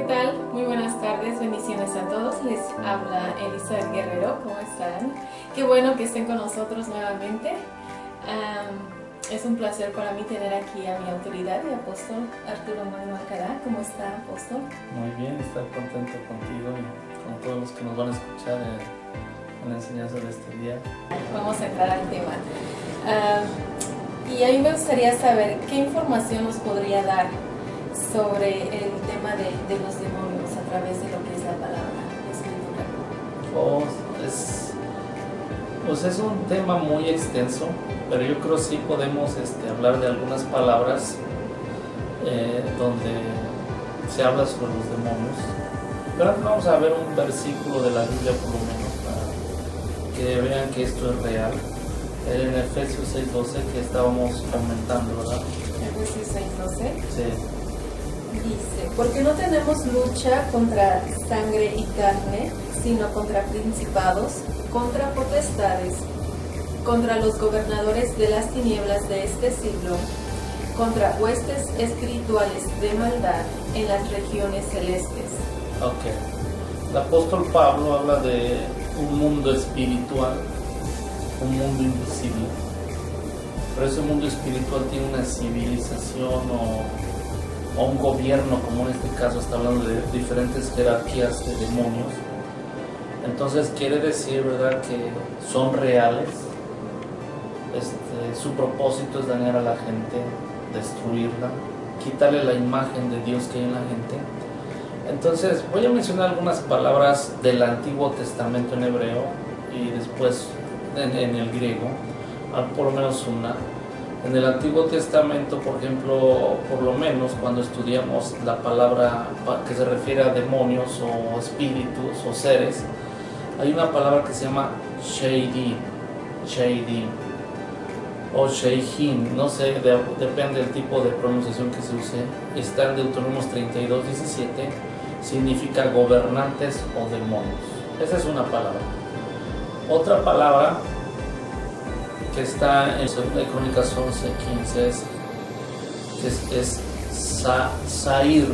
tal? Muy buenas tardes, bendiciones a todos. Les habla Elizabeth Guerrero, ¿cómo están? Qué bueno que estén con nosotros nuevamente. Es un placer para mí tener aquí a mi autoridad, el apóstol Arturo Manuel Alcalá. ¿Cómo está, apóstol? Muy bien, estar contento contigo y con todos los que nos van a escuchar en la enseñanza de este día. Vamos a entrar al tema. Y a mí me gustaría saber qué información nos podría dar sobre el tema de los demonios a través de lo que es la palabra escritura. Es un tema muy extenso, pero yo creo sí podemos hablar de algunas palabras donde se habla sobre los demonios. Pero vamos a ver un versículo de la Biblia por lo menos para que vean que esto es real. En Efesios 6:12 que estábamos comentando, ¿verdad? Efesios 6:12. Sí. Dice, porque no tenemos lucha contra sangre y carne, sino contra principados, contra potestades, contra los gobernadores de las tinieblas de este siglo, contra huestes espirituales de maldad en las regiones celestes. Ok. El apóstol Pablo habla de un mundo espiritual, un mundo invisible. Pero ese mundo espiritual tiene una civilización o un gobierno, como en este caso está hablando de diferentes jerarquías de demonios. Entonces quiere decir, ¿verdad?, que son reales. Su propósito es dañar a la gente, destruirla, quitarle la imagen de Dios que hay en la gente. Entonces voy a mencionar algunas palabras del Antiguo Testamento en hebreo y después en el griego, por lo menos una. En el Antiguo Testamento, por ejemplo, por lo menos cuando estudiamos la palabra que se refiere a demonios o espíritus o seres, hay una palabra que se llama Sheidim o Sheihim, no sé, depende del tipo de pronunciación que se use. Está en Deuteronomio 32:17, significa gobernantes o demonios. Esa es una palabra. Otra palabra que está en 2 Crónicas 11:15 es Sair,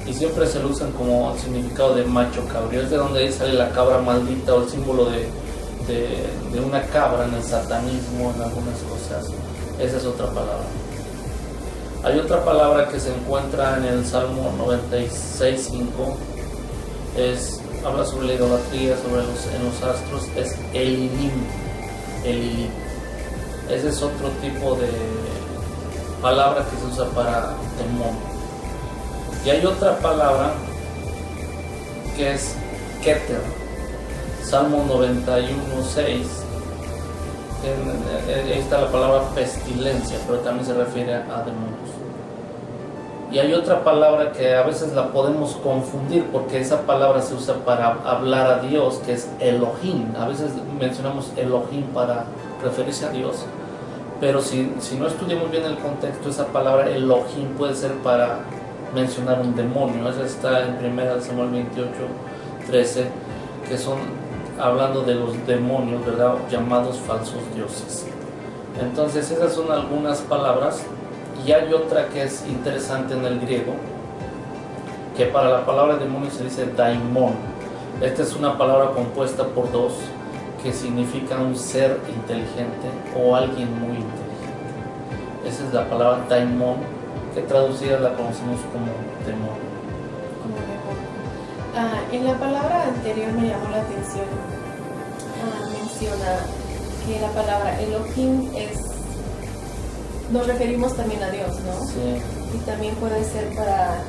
y siempre se lo usan como significado de macho cabrío. Es de donde sale la cabra maldita o el símbolo de una cabra en el satanismo, en algunas cosas. Esa es otra palabra. Hay otra palabra que se encuentra en el Salmo 96:5, habla sobre la idolatría, en los astros, es Elilim. Ese es otro tipo de palabra que se usa para demonio. Y hay otra palabra que es Keter, Salmo 91:6. Ahí está la palabra pestilencia, pero también se refiere a demonios. Y hay otra palabra que a veces la podemos confundir porque esa palabra se usa para hablar a Dios, que es Elohim. A veces mencionamos Elohim para referirse a Dios, pero si no estudiamos bien el contexto, esa palabra Elohim puede ser para mencionar un demonio. Esa está en 1 Samuel 28:13, que son hablando de los demonios, ¿verdad?, llamados falsos dioses. Entonces esas son algunas palabras. Y hay otra que es interesante en el griego, que para la palabra demonio se dice daimon. Esta es una palabra compuesta por dos, que significa un ser inteligente o alguien muy inteligente. Esa es la palabra daimon, que traducida la conocemos como demonio. En la palabra anterior me llamó la atención, menciona que la palabra Elohim nos referimos también a Dios, ¿no? Sí. Y también puede ser para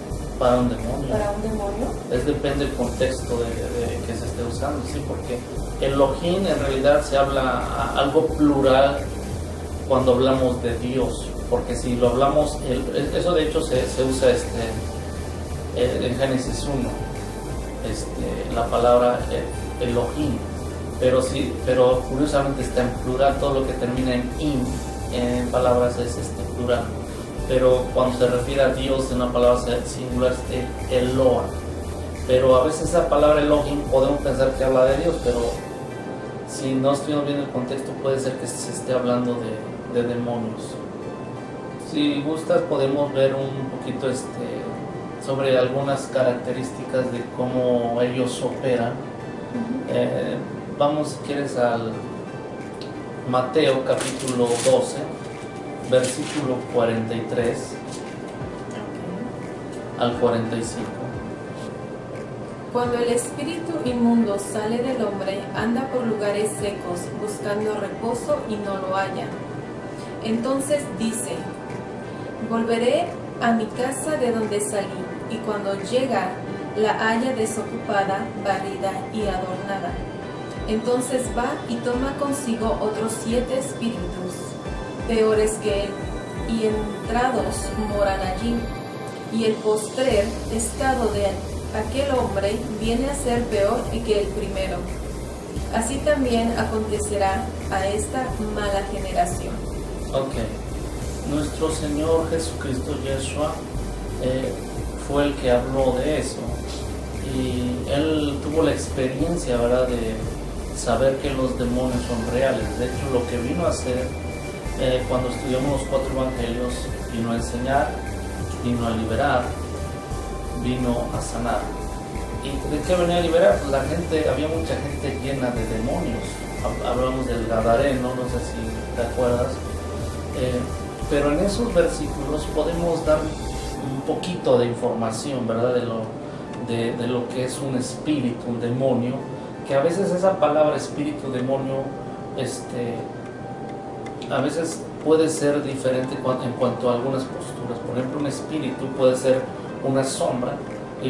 un demonio. Para un demonio. Depende del contexto de que se esté usando, sí, porque Elohim en realidad se habla algo plural cuando hablamos de Dios, porque si lo hablamos, eso de hecho se usa en Génesis 1, la palabra Elohim, pero curiosamente está en plural. Todo lo que termina en palabras es plural, pero cuando se refiere a Dios en una palabra singular es Eloa. Pero a veces esa palabra Elohim podemos pensar que habla de Dios, pero si no estudiamos bien el contexto puede ser que se esté hablando de demonios. Si gustas podemos ver un poquito sobre algunas características de cómo ellos operan. Vamos, si quieres, al Mateo capítulo 12, versículo 43 al 45. Cuando el espíritu inmundo sale del hombre, anda por lugares secos, buscando reposo y no lo halla. Entonces dice: volveré a mi casa de donde salí, y cuando llega, la halla desocupada, barrida y adornada. Entonces va y toma consigo otros 7 espíritus, peores que él, y entrados moran allí. Y el postrer estado de aquel hombre viene a ser peor que el primero. Así también acontecerá a esta mala generación. Ok, nuestro Señor Jesucristo, Yeshua, fue el que habló de eso, y Él tuvo la experiencia, ¿verdad?, de saber que los demonios son reales. De hecho, lo que vino a hacer, cuando estudiamos los 4 evangelios, vino a enseñar, vino a liberar, vino a sanar. ¿Y de qué venía a liberar? Pues había mucha gente llena de demonios. Hablamos del Gadareno, no sé si te acuerdas. Pero en esos versículos podemos dar un poquito de información, ¿verdad?, de lo que es un espíritu, un demonio, que a veces esa palabra espíritu, demonio, a veces puede ser diferente en cuanto a algunas posturas. Por ejemplo, un espíritu puede ser una sombra, y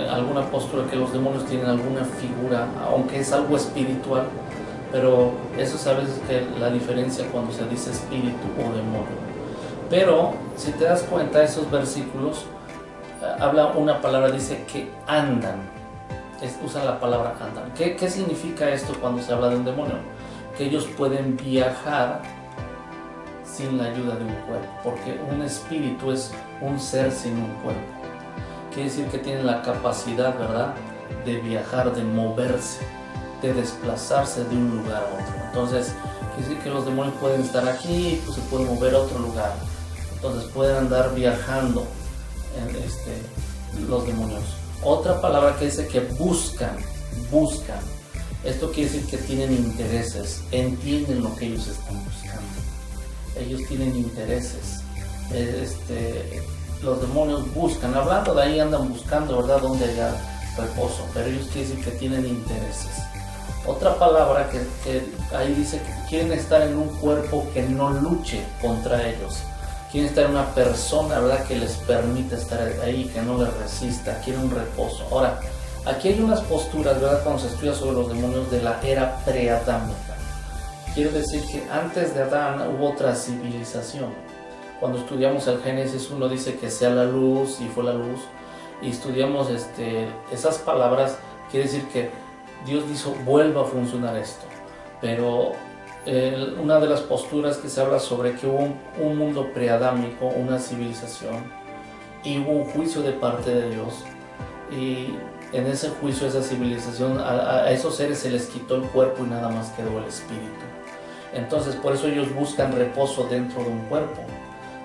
alguna postura que los demonios tienen alguna figura, aunque es algo espiritual, pero eso es a veces que la diferencia cuando se dice espíritu o demonio. Pero si te das cuenta, esos versículos habla una palabra, dice que andan, usan la palabra andan. ¿Qué significa esto cuando se habla de un demonio? Que ellos pueden viajar sin la ayuda de un cuerpo, porque un espíritu es un ser sin un cuerpo. Quiere decir que tienen la capacidad, ¿verdad?, de viajar, de moverse, de desplazarse de un lugar a otro. Entonces, quiere decir que los demonios pueden estar aquí y pues se pueden mover a otro lugar. Entonces pueden andar viajando los demonios. Otra palabra que dice que buscan. Esto quiere decir que tienen intereses, entienden lo que ellos están buscando. Ellos tienen intereses. Los demonios buscan, hablando de ahí, andan buscando, ¿verdad?, donde haya reposo, pero ellos quieren decir que tienen intereses. Otra palabra que ahí dice que quieren estar en un cuerpo que no luche contra ellos. Quieren estar en una persona, ¿verdad?, que les permita estar ahí, que no les resista, quieren un reposo. Ahora, aquí hay unas posturas, ¿verdad?, cuando se estudia sobre los demonios de la era preadámica. Quiere decir que antes de Adán hubo otra civilización. Cuando estudiamos el Génesis 1 dice que sea la luz y fue la luz. Y estudiamos esas palabras, quiere decir que Dios dijo vuelva a funcionar esto. Pero una de las posturas que se habla sobre que hubo un mundo preadámico, una civilización, y hubo un juicio de parte de Dios. Y en ese juicio, esa civilización, a esos seres se les quitó el cuerpo y nada más quedó el espíritu. Entonces, por eso ellos buscan reposo dentro de un cuerpo.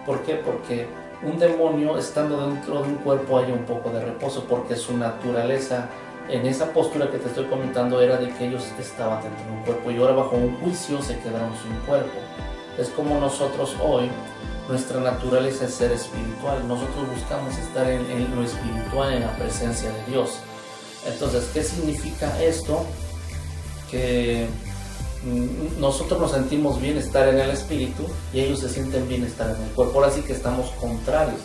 ¿Por qué? Porque un demonio estando dentro de un cuerpo haya un poco de reposo, porque su naturaleza en esa postura que te estoy comentando era de que ellos estaban dentro de un cuerpo y ahora bajo un juicio se quedaron sin cuerpo. Es como nosotros hoy, nuestra naturaleza es ser espiritual. Nosotros buscamos estar en lo espiritual, en la presencia de Dios. Entonces, ¿qué significa esto? Que nosotros nos sentimos bien estar en el espíritu y ellos se sienten bien estar en el cuerpo. Ahora sí que estamos contrarios,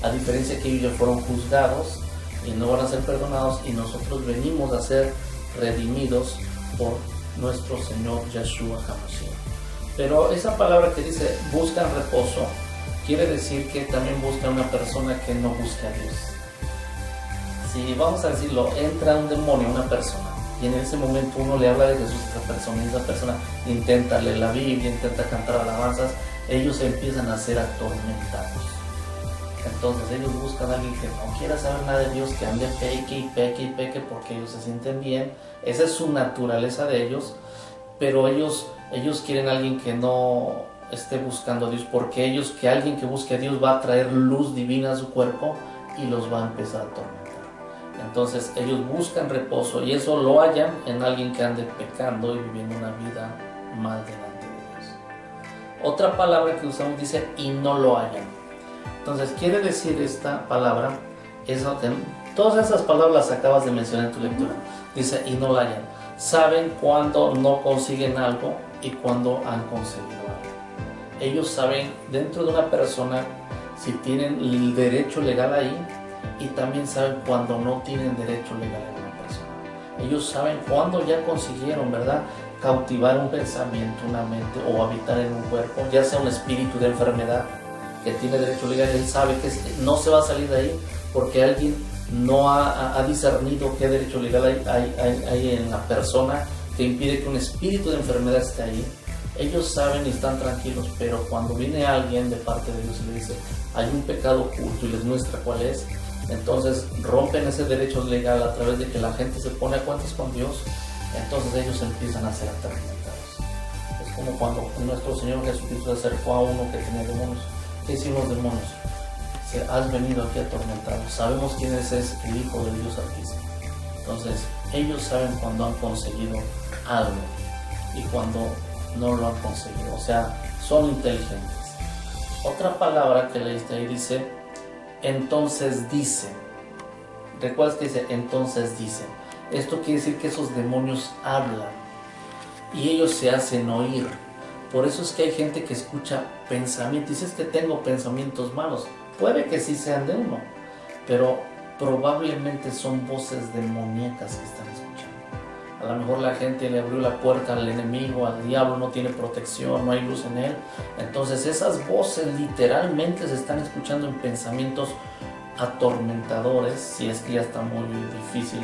a diferencia que ellos ya fueron juzgados y no van a ser perdonados, y nosotros venimos a ser redimidos por nuestro Señor Yeshua HaMashiach. Pero esa palabra que dice buscan reposo quiere decir que también busca una persona que no busca a Dios. Si vamos a decirlo, entra un demonio a una persona y en ese momento uno le habla de Jesús a esa persona, y esa persona intenta leer la Biblia, intenta cantar alabanzas, ellos empiezan a ser atormentados. Entonces ellos buscan a alguien que no quiera saber nada de Dios, que ande peque porque ellos se sienten bien. Esa es su naturaleza de ellos, pero ellos quieren a alguien que no esté buscando a Dios, porque que alguien que busque a Dios va a traer luz divina a su cuerpo y los va a empezar a atormentar. Entonces ellos buscan reposo y eso lo hallan en alguien que ande pecando y viviendo una vida mal delante de Dios. Otra palabra que usamos dice y no lo hallan. Entonces quiere decir esta palabra, todas esas palabras las acabas de mencionar en tu lectura. Dice y no lo hallan. Saben cuando no consiguen algo y cuando han conseguido algo. Ellos saben dentro de una persona si tienen el derecho legal ahí y también saben cuando no tienen derecho legal en una persona. Ellos saben cuando ya consiguieron, ¿verdad?, cautivar un pensamiento, una mente o habitar en un cuerpo, ya sea un espíritu de enfermedad que tiene derecho legal. Él sabe que no se va a salir de ahí porque alguien no ha discernido qué derecho legal hay en la persona que impide que un espíritu de enfermedad esté ahí. Ellos saben y están tranquilos, pero cuando viene alguien de parte de Dios y le dice hay un pecado oculto y les muestra cuál es, entonces rompen ese derecho legal a través de que la gente se pone a cuentas con Dios. Entonces ellos empiezan a ser atormentados. Es como cuando nuestro Señor Jesucristo se acercó a uno que tenía demonios. ¿Qué hicieron los demonios? Has venido aquí atormentado. Sabemos quién es el Hijo del Dios Altísimo. Entonces ellos saben cuando han conseguido algo y cuando no lo han conseguido. O sea, son inteligentes. Otra palabra que leíste ahí dice entonces dicen. ¿Recuerdas que dice entonces dicen? Esto quiere decir que esos demonios hablan y ellos se hacen oír. Por eso es que hay gente que escucha pensamientos. Dices que tengo pensamientos malos. Puede que sí sean de uno, pero probablemente son voces demoníacas que están escuchando. A lo mejor la gente le abrió la puerta al enemigo, al diablo, no tiene protección, no hay luz en él. Entonces esas voces literalmente se están escuchando en pensamientos atormentadores, si es que ya está muy difícil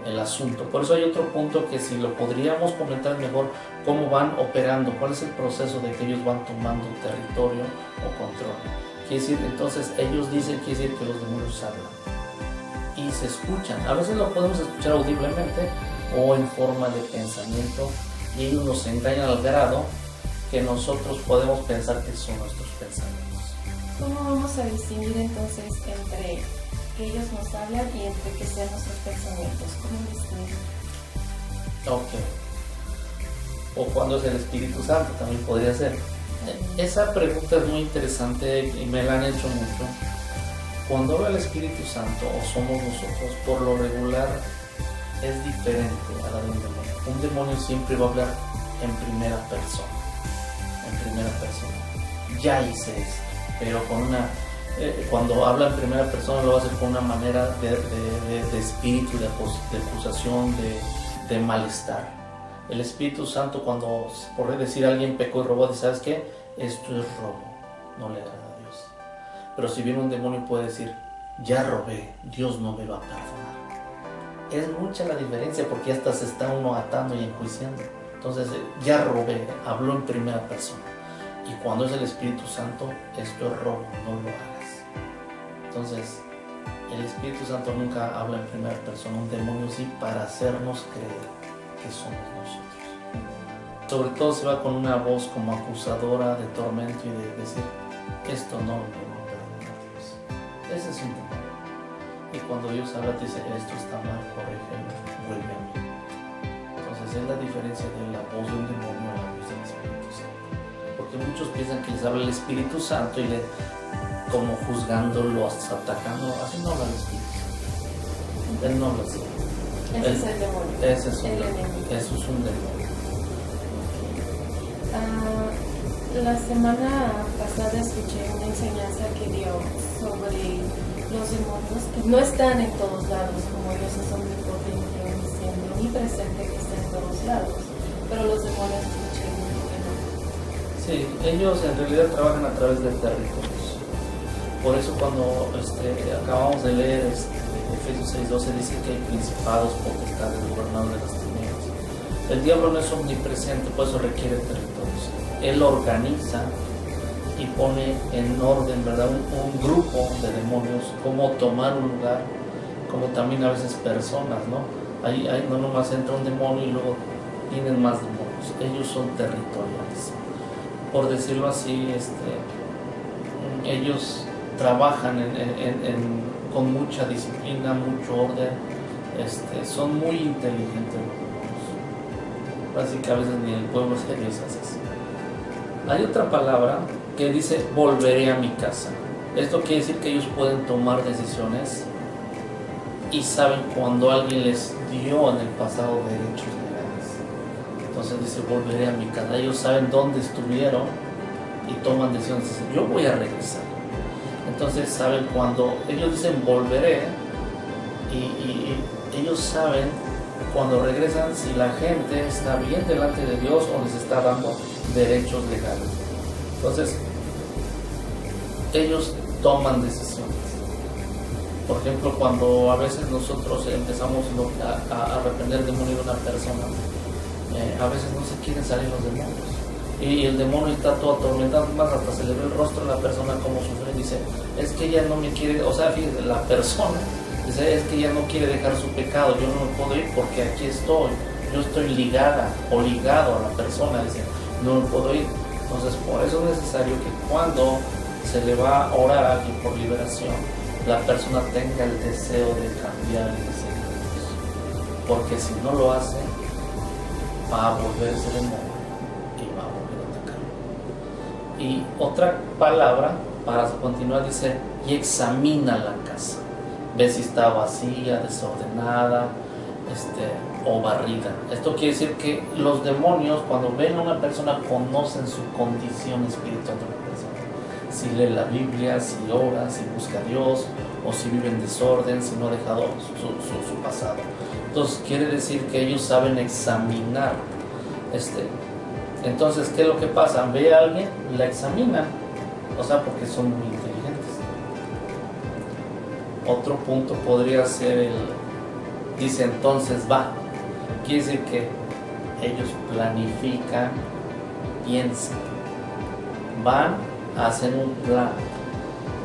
el asunto. Por eso hay otro punto que si lo podríamos comentar mejor, cómo van operando, cuál es el proceso de que ellos van tomando territorio o control. Quiere decir, entonces ellos dicen, quiere decir que los demonios hablan y se escuchan. A veces lo podemos escuchar audiblemente o en forma de pensamiento y ellos nos engañan al grado que nosotros podemos pensar que son nuestros pensamientos. ¿Cómo vamos a distinguir entonces entre que ellos nos hablan y entre que sean nuestros pensamientos? ¿Cómo distinguir? Ok. O cuando es el Espíritu Santo también podría ser. Esa pregunta es muy interesante y me la han hecho mucho. Cuando habla el Espíritu Santo o somos nosotros, por lo regular es diferente a la de un demonio. Un demonio siempre va a hablar en primera persona. En primera persona. Ya hice esto, pero con una... cuando habla en primera persona lo va a hacer con una manera de espíritu, de acusación, de malestar. El Espíritu Santo, cuando por decir alguien pecó y robó, dice, ¿sabes qué? Esto es robo, no le agrada a Dios. Pero si viene un demonio puede decir, ya robé, Dios no me va a perdonar. Es mucha la diferencia porque hasta se está uno atando y enjuiciando. Entonces, ya robé, habló en primera persona. Y cuando es el Espíritu Santo, esto es robo, no lo hagas. Entonces, el Espíritu Santo nunca habla en primera persona, un demonio sí, para hacernos creer que somos nosotros. Sobre todo se va con una voz como acusadora de tormento y de decir, esto no me va a perdonar Dios. Ese es un demonio. Y cuando Dios habla te dice, esto está mal, corrígelo, vuelve a mí. Entonces es la diferencia de la voz de un demonio a la voz del Espíritu Santo. Porque muchos piensan que les habla el Espíritu Santo y como juzgándolo, atacando, así no habla el Espíritu Santo. Él no habla así. Ese es el demonio. Ese es un el demonio. enemigo. Eso es un demonio. La semana pasada escuché una enseñanza que dio sobre los demonios que no están en todos lados, como Dios es omnipotente, omnisciente, omnipresente, que está en todos lados, pero los demonios escuché que no. Sí, ellos en realidad trabajan a través de territorios. Por eso cuando acabamos de leer Efesios 6:12 dice que hay principados, potestades, gobernadores de las tinieblas. El diablo no es omnipresente, por eso requiere territorios. Él organiza y pone en orden, ¿verdad? Un grupo de demonios, cómo tomar un lugar, como también a veces personas, ¿no? Ahí no nomás entra un demonio y luego vienen más demonios. Ellos son territoriales. Por decirlo así, ellos trabajan con mucha disciplina, mucho orden, son muy inteligentes los demonios. Así que a veces ni el pueblo se les hace así. Hay otra palabra que dice volveré a mi casa. Esto quiere decir que ellos pueden tomar decisiones y saben cuando alguien les dio en el pasado derechos legales. Entonces dice volveré a mi casa. Ellos saben dónde estuvieron y toman decisiones. Dicen, yo voy a regresar. Entonces saben cuando ellos dicen volveré y ellos saben cuando regresan si la gente está bien delante de Dios o les está dando derechos legales. Entonces ellos toman decisiones. Por ejemplo, cuando a veces nosotros empezamos a reprender el demonio de una persona, a veces no se quieren salir los demonios y el demonio está todo atormentado, más hasta se le ve el rostro a la persona como sufre y dice, es que ella no me quiere, o sea, fíjate, la persona dice, es que ella no quiere dejar su pecado, yo no me puedo ir porque aquí estoy, yo estoy ligada o ligado a la persona, dice, no me puedo ir. Entonces por eso es necesario que cuando se le va a orar a alguien por liberación, la persona tenga el deseo de cambiar y de seguir a Dios, porque si no lo hace va a volverse demonio y va a volver a atacar. Y otra palabra para continuar dice y examina la casa, ve si está vacía, desordenada, o barrida. Esto quiere decir que los demonios cuando ven a una persona conocen su condición espiritual de una persona. Si lee la Biblia, si ora, si busca a Dios, o si vive en desorden, si no ha dejado su pasado. Entonces quiere decir que ellos saben examinar. Entonces, ¿qué es lo que pasa? Ve a alguien, la examinan, o sea, porque son muy inteligentes. Otro punto podría ser dice entonces va. Quiere decir que ellos planifican, piensan, van a hacer un plan.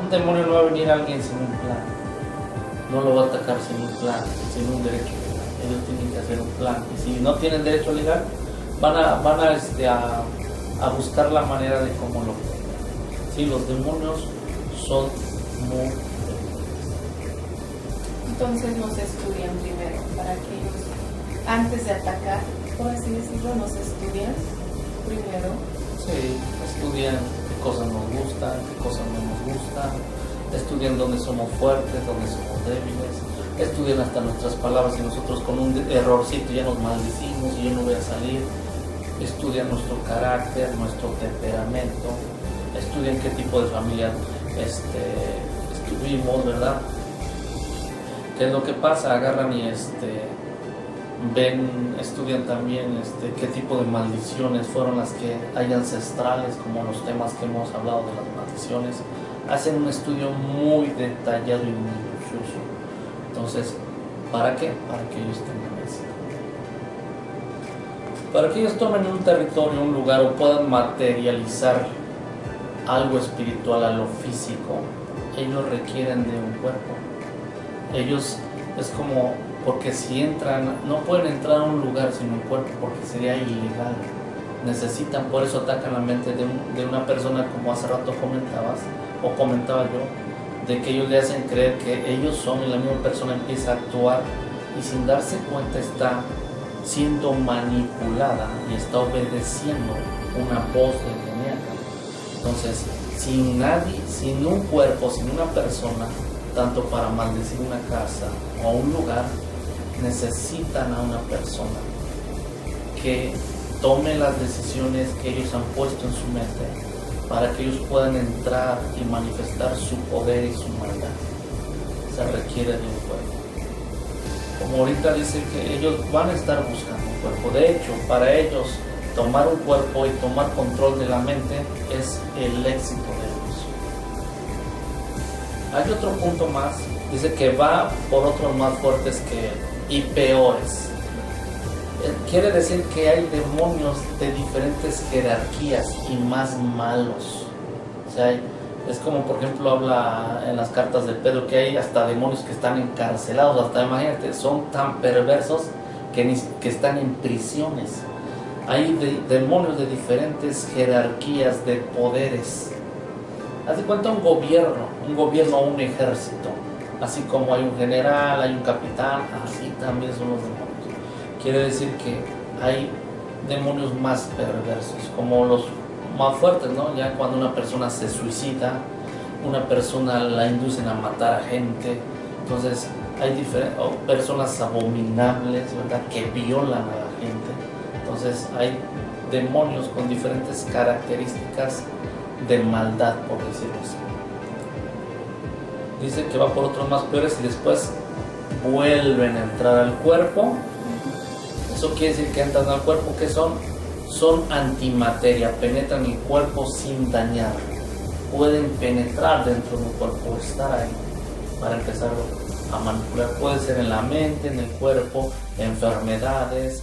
Un demonio no va a venir a alguien sin un plan, no lo va a atacar sin un plan, sin un derecho legal. Ellos tienen que hacer un plan y si no tienen derecho legal van a buscar la manera de cómo lo pueden. Sí, los demonios son muy entonces nos estudian primero para que ellos, antes de atacar, por así decirlo, nos estudian primero. Sí, estudian qué cosas nos gustan, qué cosas no nos gustan, estudian dónde somos fuertes, dónde somos débiles, estudian hasta nuestras palabras y nosotros con un errorcito ya nos maldecimos y yo no voy a salir. Estudian nuestro carácter, nuestro temperamento, estudian qué tipo de familia estuvimos, ¿verdad? ¿Qué es lo que pasa? Agarran y ven, estudian también qué tipo de maldiciones fueron las que hay ancestrales, como los temas que hemos hablado de las maldiciones. Hacen un estudio muy detallado y muy minucioso. Entonces, ¿para qué? Para que ellos tengan éxito. Para que ellos tomen un territorio, un lugar o puedan materializar algo espiritual a lo físico, ellos requieren de un cuerpo. Ellos es como, porque si entran, no pueden entrar a un lugar sin un cuerpo porque sería ilegal. Necesitan, por eso atacan la mente de una persona, como hace rato comentabas, o comentaba yo, de que ellos le hacen creer que ellos son y la misma persona empieza a actuar y sin darse cuenta está siendo manipulada y está obedeciendo una voz demoníaca. Entonces, sin nadie, sin un cuerpo, sin una persona, tanto para maldecir una casa o un lugar, necesitan a una persona que tome las decisiones que ellos han puesto en su mente para que ellos puedan entrar y manifestar su poder y su maldad. Se requiere de un cuerpo. Como ahorita dice que ellos van a estar buscando un cuerpo. De hecho, para ellos tomar un cuerpo y tomar control de la mente es el éxito de ellos. Hay otro punto más, dice que va por otros más fuertes que él y peores. Quiere decir que hay demonios de diferentes jerarquías y más malos. O sea, es como por ejemplo habla en las cartas de Pedro que hay hasta demonios que están encarcelados, hasta imagínate, son tan perversos que están en prisiones. Hay demonios de diferentes jerarquías de poderes. Haz de cuenta un gobierno o un ejército. Así como hay un general, hay un capitán, así también son los demonios. Quiere decir que hay demonios más perversos, como los más fuertes, ¿no? Ya cuando una persona se suicida, una persona la inducen a matar a gente, entonces hay personas abominables, ¿verdad?, que violan a la gente. Entonces hay demonios con diferentes características de maldad, por decirlo así. Dice que va por otros más peores y después vuelven a entrar al cuerpo. Eso quiere decir que entran al cuerpo, que son antimateria, penetran el cuerpo sin dañar. Pueden penetrar dentro de un cuerpo, estar ahí para empezar a manipular. Puede ser en la mente, en el cuerpo, enfermedades,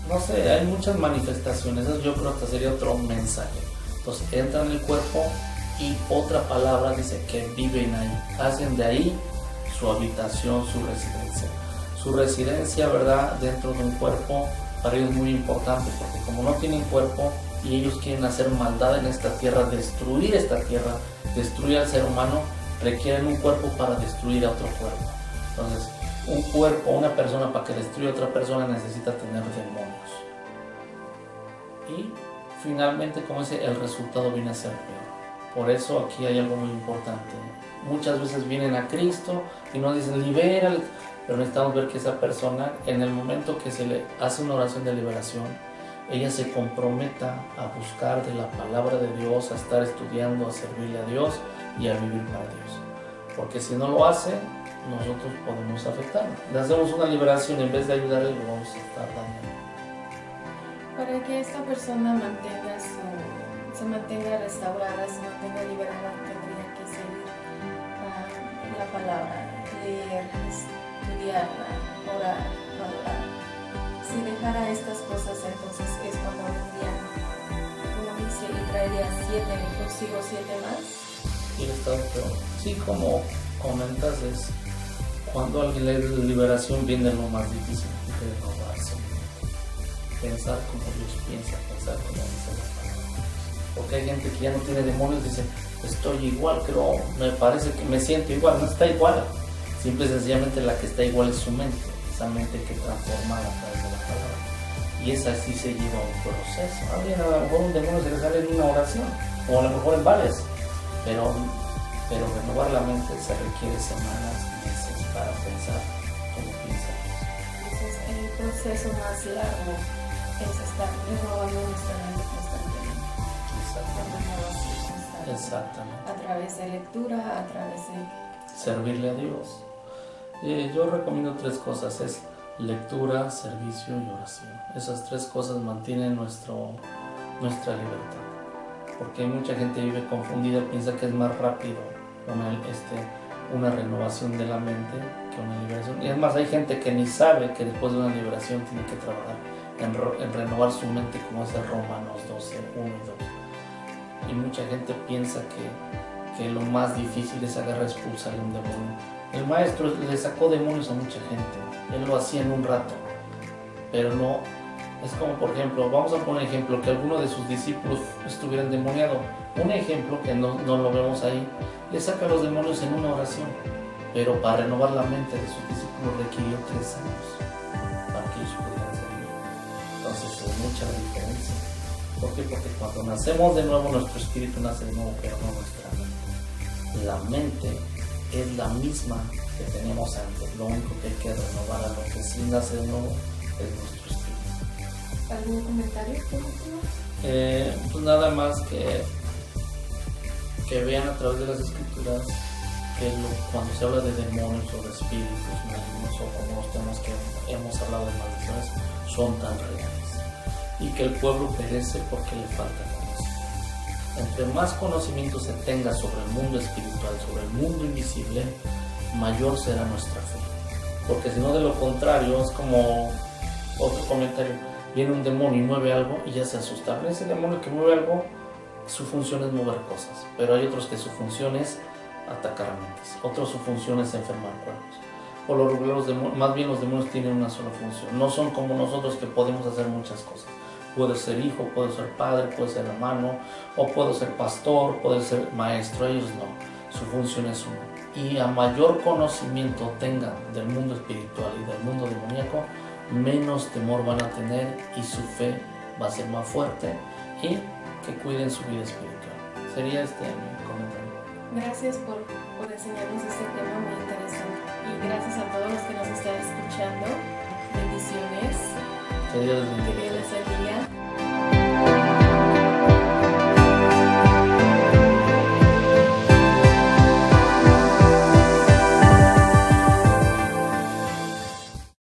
no sé, hay muchas manifestaciones. Eso yo creo que sería otro mensaje. Entonces entran en el cuerpo y otra palabra dice que viven ahí, hacen de ahí su habitación, su residencia. Su residencia, ¿verdad?, dentro de un cuerpo, para ellos es muy importante, porque como no tienen cuerpo y ellos quieren hacer maldad en esta tierra, destruir esta tierra, destruir al ser humano, requieren un cuerpo para destruir a otro cuerpo. Entonces, un cuerpo, una persona para que destruya a otra persona necesita tener demonios. Y finalmente, como dice, el resultado viene a ser peor. Por eso aquí hay algo muy importante. Muchas veces vienen a Cristo y nos dicen, libérale, pero necesitamos ver que esa persona, en el momento que se le hace una oración de liberación, ella se comprometa a buscar de la palabra de Dios, a estar estudiando, a servirle a Dios y a vivir para Dios. Porque si no lo hace, nosotros podemos afectarlo. Le hacemos una liberación, en vez de ayudarle, lo vamos a estar dañando. Para que esta persona se mantenga restaurada, se mantenga liberada, tendría que seguir la palabra, leer, estudiarla, orar, adorar. Si dejara estas cosas, entonces es cuando un día, como dice, y traería consigo 7 más. Y el estado peor. Sí, como comentas, es cuando alguien lee liberación viene lo más difícil, renovarse. Pensar como Dios piensa, pensar como dice la palabra. Porque hay gente que ya no tiene demonios, dice, estoy igual, pero me parece que me siento igual. No está igual. Simple y sencillamente la que está igual es su mente, esa mente que transforma a través de la palabra. Y es así se lleva un proceso. A alguien a lo mejor un demonio se le sale en una oración, o a lo mejor en varias, pero renovar la mente se requiere semanas, meses para pensar como piensa Dios. Entonces el proceso más largo es estar renovando nuestra mente constantemente. Exactamente. A través de lectura, a través de servirle a Dios. Yo recomiendo 3 cosas, es lectura, servicio y oración. Esas 3 cosas mantienen nuestra libertad. Porque mucha gente vive confundida, piensa que es más rápido una renovación de la mente que una liberación. Y es más, hay gente que ni sabe que después de una liberación tiene que trabajar en renovar su mente, como es Romanos 12, 1 y 2. Y mucha gente piensa que lo más difícil es expulsar un demonio. El maestro le sacó demonios a mucha gente, él lo hacía en un rato, pero no, es como por ejemplo, vamos a poner un ejemplo, que alguno de sus discípulos estuviera endemoniado, un ejemplo que no lo vemos ahí, le saca los demonios en una oración, pero para renovar la mente de sus discípulos requirió 3 años para que ellos pudieran servir. Entonces es mucha la diferencia. ¿Por qué? Porque cuando nacemos de nuevo, nuestro espíritu nace de nuevo, pero no nuestra mente. La mente es la misma que teníamos antes, lo único que hay que renovar, a lo que sí nace de nuevo es nuestro espíritu. ¿Algún comentario? Pues nada más que vean a través de las escrituras que cuando se habla de demonios o de espíritus malignos o como los temas que hemos hablado de maldiciones son tan reales y que el pueblo perece porque le falta conocimiento. Entre más conocimiento se tenga sobre el mundo espiritual, sobre el mundo invisible, mayor será nuestra fe. Porque si no, de lo contrario, es como otro comentario, viene un demonio y mueve algo y ya se asusta. Ese demonio que mueve algo, su función es mover cosas, pero hay otros que su función es atacar mentes, otros su función es enfermar cuerpos. Por lo regular, más bien los demonios tienen una sola función, no son como nosotros que podemos hacer muchas cosas. Puede ser hijo, puede ser padre, puede ser hermano, o puede ser pastor, puede ser maestro. Ellos no, su función es una. Y a mayor conocimiento tengan del mundo espiritual y del mundo demoníaco, menos temor van a tener y su fe va a ser más fuerte, y que cuiden su vida espiritual. Sería este mi comentario. Gracias por enseñarnos este tema muy interesante. Y gracias a todos los que nos están escuchando. Bendiciones. Que Dios les Que bendiga. Dios les bendiga.